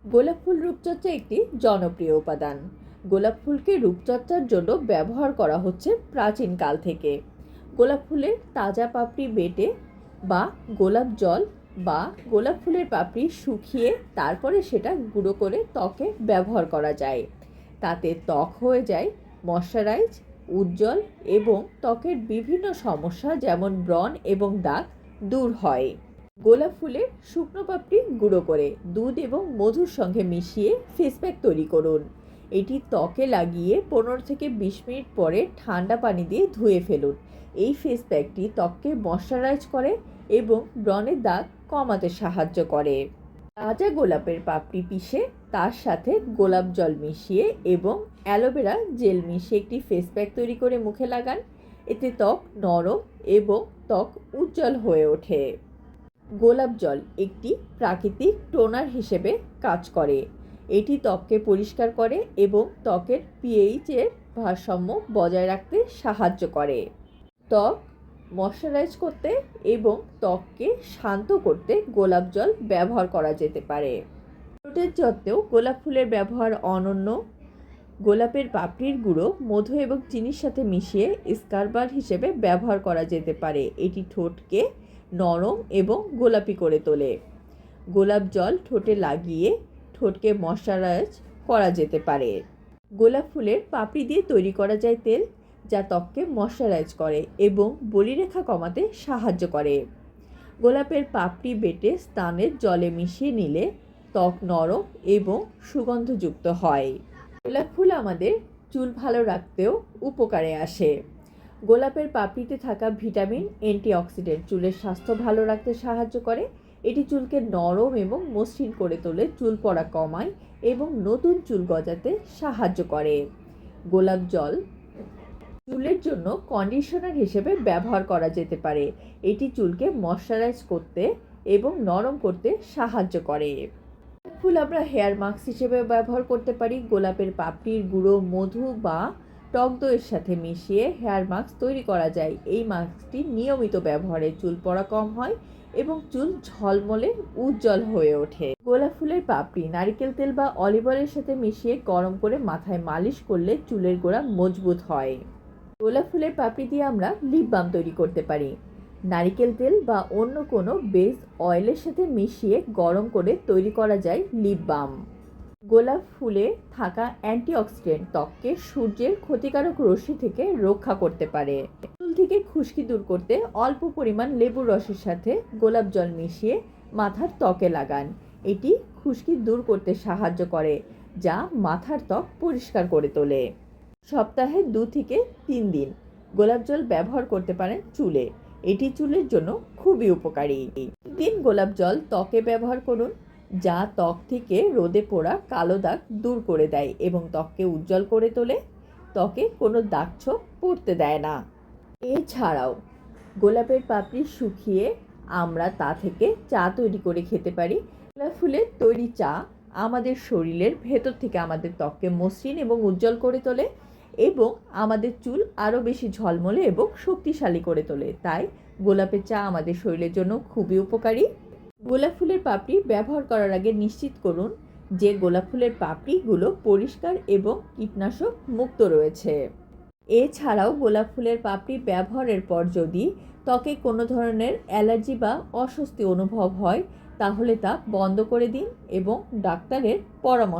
গোলাপ ফুল রূপচর্চা একটি জনপ্রিয় উপাদান। গোলাপ ফুলকে রূপচর্চার জন্য ব্যবহার করা হচ্ছে প্রাচীনকাল থেকে। গোলাপ ফুলের তাজা পাপড়ি বেটে বা গোলাপ জল বা গোলাপ ফুলের পাপড়ি শুকিয়ে তারপরে সেটা গুঁড়ো করে ত্বকে ব্যবহার করা যায়। তাতে ত্বক হয়ে যায় ময়শ্চারাইজ, উজ্জ্বল এবং ত্বকের বিভিন্ন সমস্যা যেমন ব্রণ এবং দাগ দূর হয়। গোলাপ ফুলের শুকনো পাপড়ি গুঁড়ো করে দুধ এবং মধুর সঙ্গে মিশিয়ে ফেস প্যাক তৈরি করুন। এটি ত্বকে লাগিয়ে 15 থেকে 20 মিনিট পরে ঠান্ডা পানি দিয়ে ধুয়ে ফেলুন। এই ফেস প্যাকটি ত্বককে ময়শ্চারাইজ করে এবং ব্রণের দাগ কমাতে সাহায্য করে। তাজা গোলাপের পাপড়ি পিষে তার সাথে গোলাপ জল মিশিয়ে এবং অ্যালোভেরা জেল মিশিয়ে একটি ফেস প্যাক তৈরি করে মুখে লাগান। এতে ত্বক নরম এবং ত্বক উজ্জ্বল হয়ে ওঠে। গোলাপ জল একটি প্রাকৃতিক টোনার হিসেবে কাজ করে। এটি ত্বককে পরিষ্কার করে এবং ত্বকের পিএইচের ভারসাম্য বজায় রাখতে সাহায্য করে। ত্বক ময়শ্চারাইজ করতে এবং ত্বককে শান্ত করতে গোলাপ জল ব্যবহার করা যেতে পারে। ঠোঁটের যত্নেও গোলাপ ফুলের ব্যবহার অনন্য। গোলাপের পাপড়ির গুঁড়ো মধু এবং চিনির সাথে মিশিয়ে স্কারবার হিসেবে ব্যবহার করা যেতে পারে। এটি ঠোঁটকে নরম এবং গোলাপি করে তোলে। গোলাপ জল ঠোঁটে লাগিয়ে ঠোঁটকে ময়শ্চারাইজ করা যেতে পারে। গোলাপ ফুলের পাপড়ি দিয়ে তৈরি করা যায় তেল, যা ত্বককে ময়শ্চারাইজ করে এবং বলিরেখা কমাতে সাহায্য করে। গোলাপের পাপড়ি বেটে স্নানের জলে মিশিয়ে নিলে ত্বক নরম এবং সুগন্ধযুক্ত হয়। গোলাপ ফুল আমাদের চুল ভালো রাখতেও উপকারে আসে। গোলাপের পাপড়িতে থাকা ভিটামিন অ্যান্টিঅক্সিডেন্ট চুলের স্বাস্থ্য ভালো রাখতে সাহায্য করে। এটি চুলকে নরম এবং মসৃণ করে তোলে, চুল পড়া কমায় এবং নতুন চুল গজাতে সাহায্য করে। গোলাপ জল চুলের জন্য কন্ডিশনার হিসেবে ব্যবহার করা যেতে পারে। এটি চুলকে ময়শ্চারাইজ করতে এবং নরম করতে সাহায্য করে। ফুল আমরা হেয়ার মাস্ক হিসেবে ব্যবহার করতে পারি। গোলাপের পাপড়ির গুঁড়ো মধু বা টক দইয়ের সাথে মিশিয়ে হেয়ার মাস্ক তৈরি করা যায়। এই মাস্কটি নিয়মিত ব্যবহারে চুল পড়া কম হয় এবং চুল ঝলমলে উজ্জ্বল হয়ে ওঠে। গোলাপ ফুলের পাপড়ি নারকেল তেল বা অলিভ অয়েলের সাথে মিশিয়ে গরম করে মাথায় মালিশ করলে চুলের গোড়া মজবুত হয়। গোলাপ ফুলের পাপড়ি দিয়ে আমরা লিপ বাম তৈরি করতে পারি। নারকেল তেল বা অন্য কোনো বেস অয়েলের সাথে মিশিয়ে গরম করে তৈরি করা যায় লিপ বাম। গোলাপ ফুলে থাকা অ্যান্টিঅক্সিডেন্ট ত্বককে সূর্যের ক্ষতিকারক রশ্মি থেকে রক্ষা করতে পারে। চুল থেকে খুশকি দূর করতে অল্প পরিমাণ লেবুর রসের সাথে গোলাপ জল মিশিয়ে মাথার ত্বকে লাগান। এটি খুশকি দূর করতে সাহায্য করে, যা মাথার ত্বক পরিষ্কার করে তোলে। সপ্তাহে 2 থেকে 3 দিন গোলাপ জল ব্যবহার করতে পারেন চুলে। এটি চুলের জন্য খুবই উপকারী। দিন গোলাপ জল ত্বকে ব্যবহার করুন, যা ত্বক থেকে রোদে পোড়া কালো দাগ দূর করে দেয় এবং ত্বককে উজ্জ্বল করে তোলে। ত্বকে কোনো দাগছোপ পড়তে দেয় না। এছাড়াও গোলাপের পাপড়ি শুকিয়ে আমরা তা থেকে চা তৈরি করে খেতে পারি। গোলাপ ফুলের তৈরি চা আমাদের শরীরের ভেতর থেকে আমাদের ত্বককে মসৃণ এবং উজ্জ্বল করে তোলে এবং আমাদের চুল আরও বেশি ঝলমলে এবং শক্তিশালী করে তোলে। তাই গোলাপের চা আমাদের শরীরের জন্য খুবই উপকারী। গোলাপ ফুলের পাপড়ি ব্যবহার করার আগে নিশ্চিত করুন যে গোলাপ ফুলের পাপড়িগুলো পরিষ্কার এবং কীটনাশক মুক্ত রয়েছে। এছাড়াও গোলাপ ফুলের পাপড়ি ব্যবহারের পর যদি ত্বকে কোনো ধরনের অ্যালার্জি বা অস্বস্তি অনুভব হয়, তাহলে তা বন্ধ করে দিন এবং ডাক্তারের পরামর্শ